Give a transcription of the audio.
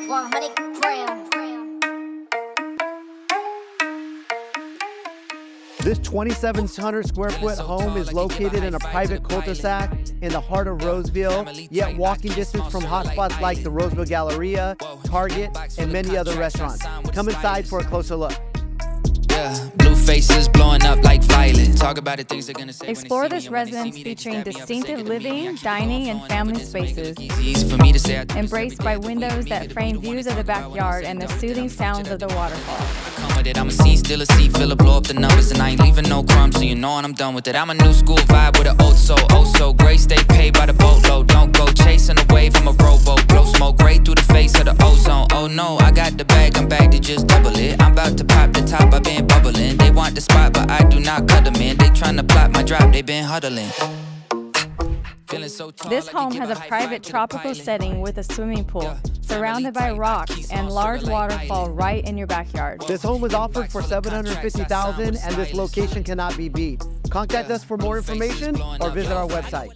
100 grams. This 2,700 square foot home is located in a private cul-de-sac in the heart of Roseville, yet walking distance from hotspots like the Roseville Galleria, Target, and many other restaurants. Come inside for a closer look. Yeah, blue faces blowing up like violet. Talk about the things they're gonna say. Explore this residence featuring distinctive living, dining, and family spaces. Easy for me to say. Embraced by windows that frame views of the backyard and the soothing sounds of the waterfall. Come with it, I'm a scene, still a seat, filler, blow up the numbers, and I ain't leaving no crumbs, so you know when I'm done with it. I'm a new school vibe with an old soul, oh so great, stay paid by the boatload. Don't go chasing a wave, I'm a rowboat, blow smoke right through the face of the ozone. Oh no, I got the bag, I'm back to just double it. I'm about to pop the top, I've been bubbling. They want the spot, but I do not cut them in. They tryna plot my drop, they been huddling. So this home has a private tropical setting with a swimming pool, surrounded by rocks and large waterfall right in your backyard. This home was offered for $750,000 and this location cannot be beat. Contact us for more information or visit our website.